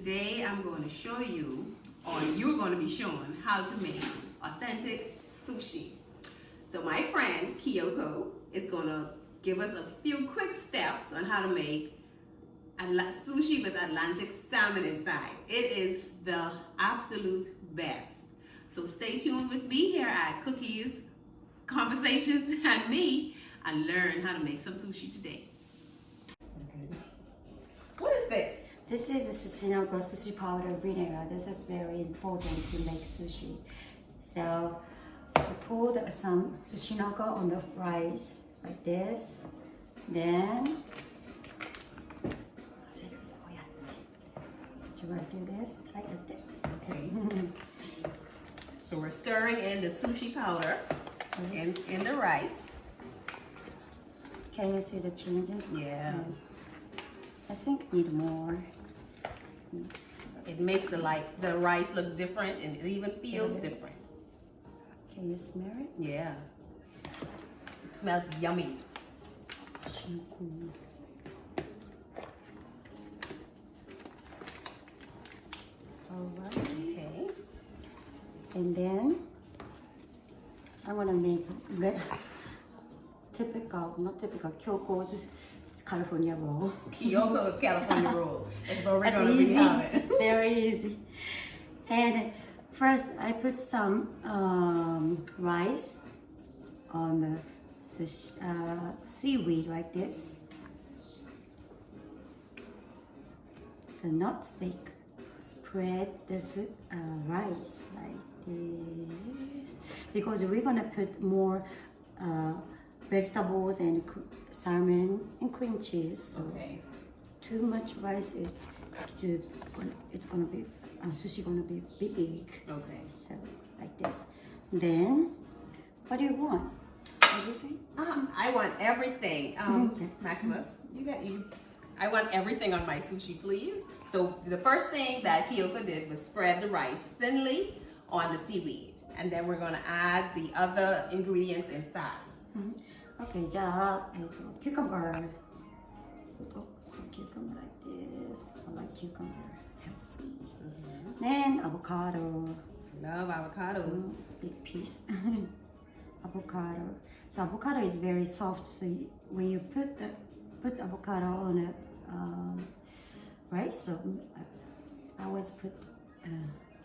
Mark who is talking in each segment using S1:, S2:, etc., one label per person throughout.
S1: Today I'm going to show you, or you're going to be shown, how to make authentic sushi. So my friend Kyoko is going to give us a few quick steps on how to make sushi with Atlantic salmon inside. It is the absolute best. So stay tuned with me here at Cookies, Conversations, and me, and learn how to make some sushi today. Okay. What is this?
S2: This is the Sushinoko sushi powder vinegar. This is very important to make sushi. So we put some Sushinoko on the rice like this. Then you want to do this like that.
S1: Okay. So we're stirring in the sushi powder in the rice.
S2: Can you see the changes?
S1: Yeah.
S2: I think need more.
S1: It makes the rice look different, and it even feels different.
S2: Can you smell it?
S1: Yeah. It smells yummy.
S2: Alright.
S1: Okay.
S2: And then I'm gonna make not typical, Kyoko's California roll.
S1: Kyoko's California roll. That's what we're
S2: That's
S1: gonna be having.
S2: Very easy. And first I put some rice on the seaweed like this. So not thick. Spread the rice like this, because we're gonna put more vegetables and salmon and cream cheese. So
S1: okay.
S2: Too much rice is it's gonna be sushi gonna be big.
S1: Okay.
S2: So like this. Then what do you want? Everything?
S1: I want everything.
S2: Okay.
S1: Maximus, I want everything on my sushi, please. So the first thing that Kyoko did was spread the rice thinly on the seaweed, and then we're going to add the other ingredients inside.
S2: Okay, cucumber. Oh, cucumber like this. I like cucumber. Healthy. Then avocado.
S1: Love avocado.
S2: Big piece. Avocado. So avocado is very soft. So when you put avocado on it, right? So I always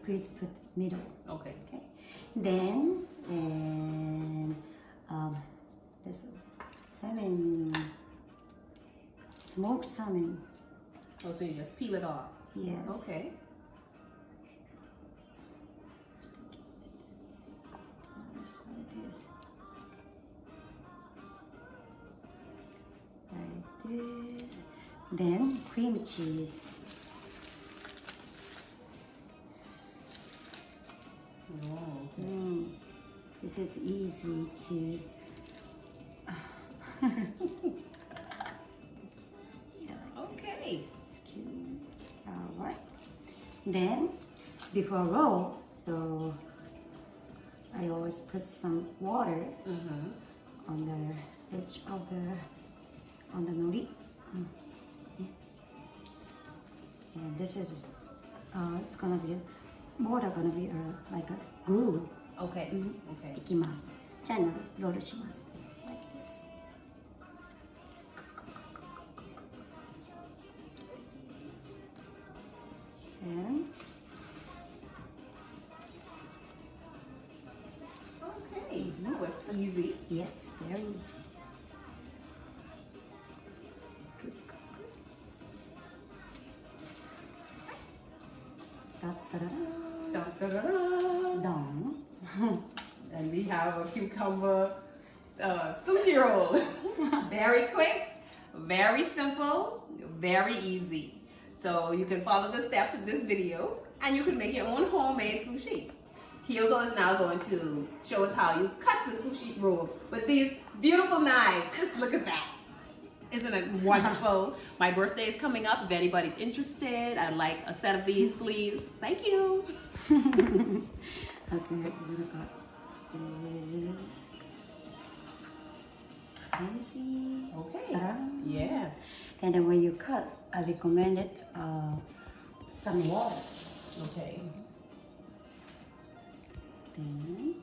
S2: please put middle.
S1: Okay.
S2: Okay. Then this salmon, smoked salmon.
S1: Oh, so you just peel it off?
S2: Yes.
S1: Okay.
S2: Like this. Then cream cheese.
S1: Oh, okay.
S2: This is easy to.
S1: Okay.
S2: It's cute. All right. Then before roll, so I always put some water on the edge of on the nori. And this is it's gonna be water gonna be like a glue.
S1: Okay. Okay.
S2: いきます。じゃあロールします。Like this. And
S1: Okay. No, it's easy.
S2: yes, very easy. Da, da, da, da.
S1: Dun, dun, dun, dun.
S2: Done.
S1: And we have a cucumber sushi roll. Very quick, very simple, very easy. So you can follow the steps in this video and you can make your own homemade sushi. Kyoko is now going to show us how you cut the sushi rolls with these beautiful knives. Just look at that. Isn't it wonderful? My birthday is coming up. If anybody's interested, I'd like a set of these, please. Thank you.
S2: Okay, we're gonna cut this. Can you see?
S1: Okay.
S2: Ta-da.
S1: Yes.
S2: And then when you cut, I recommend it some water.
S1: Okay.
S2: Then,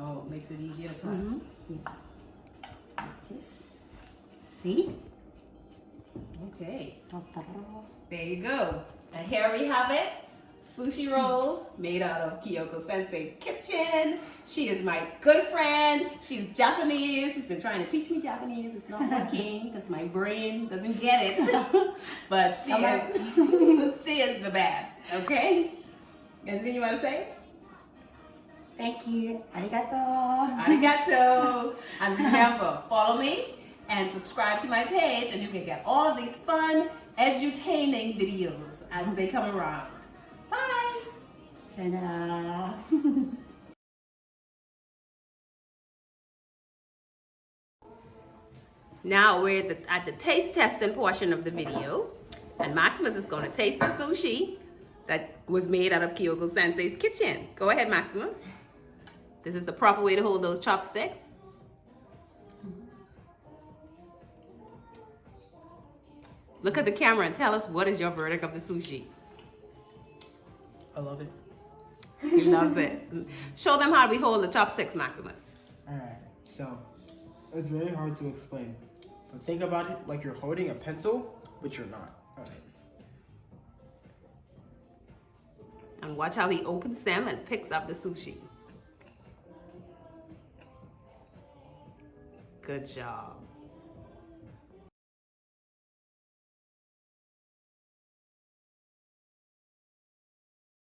S1: Oh, makes it easier to cut.
S2: yes, like this. See?
S1: Okay.
S2: Ta-ta-da.
S1: There you go. And here we have it. Sushi rolls made out of Kyoko Sensei's kitchen. She is my good friend. She's Japanese. She's been trying to teach me Japanese. It's not working because my brain doesn't get it. But she is, she is the best. Okay? Anything you want to say?
S2: Thank you. Arigato.
S1: Arigato. And remember, follow me and subscribe to my page and you can get all of these fun, edutaining videos as they come around. Bye.
S2: Sayonara.
S1: Now we're at the taste testing portion of the video, and Maximus is going to taste the sushi that was made out of Kyoko Sensei's kitchen. Go ahead, Maximus. This is the proper way to hold those chopsticks. Look at the camera and tell us what is your verdict of the sushi.
S3: I love it.
S1: He loves it. Show them how we hold the chopsticks, Maximus.
S3: Alright, so it's very hard to explain. But think about it like you're holding a pencil, but you're not. Alright.
S1: And watch how he opens them and picks up the sushi. Good job.